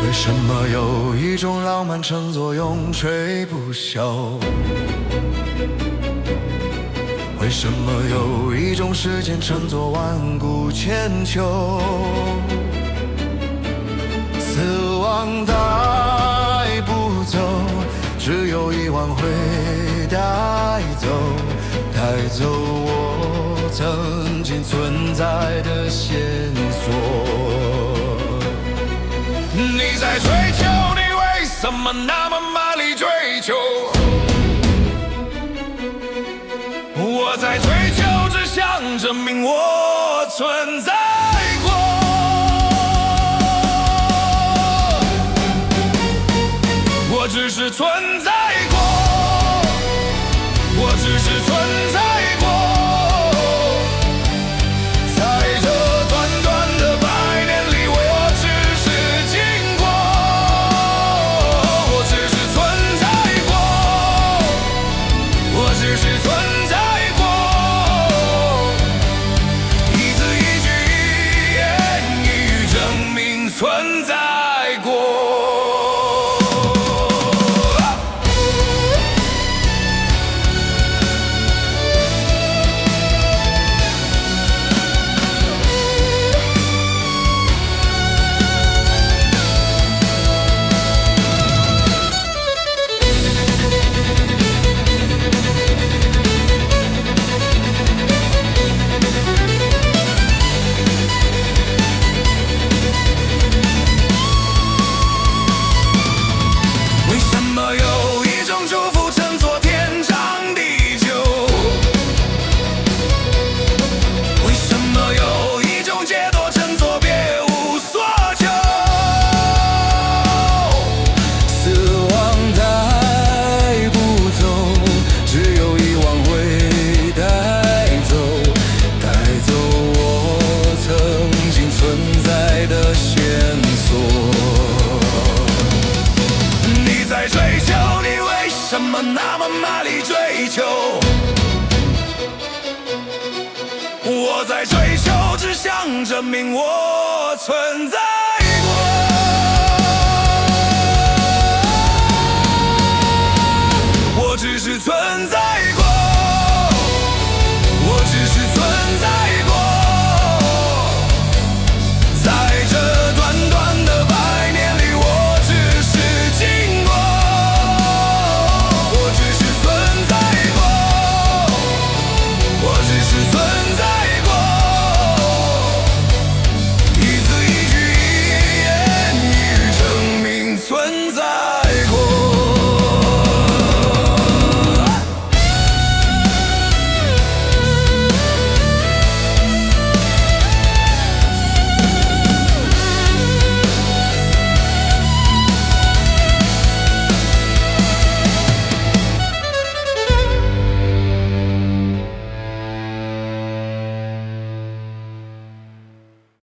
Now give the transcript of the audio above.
为什么有一种浪漫称作永垂不朽？为什么有一种时间称作万古千秋？死亡带不走，只有遗忘会带走，带走我曾经存在的线索。你在追求，你为什么那么麻利追求？我在追求，只想证明我存在过。我只是存在过，我只是存在过。在这短短的100年里，我只是经过。我只是存在过，我只是存在过。一字一句一言一语证明存在过。什么那么麻利追求？我在追求，只想证明我存在。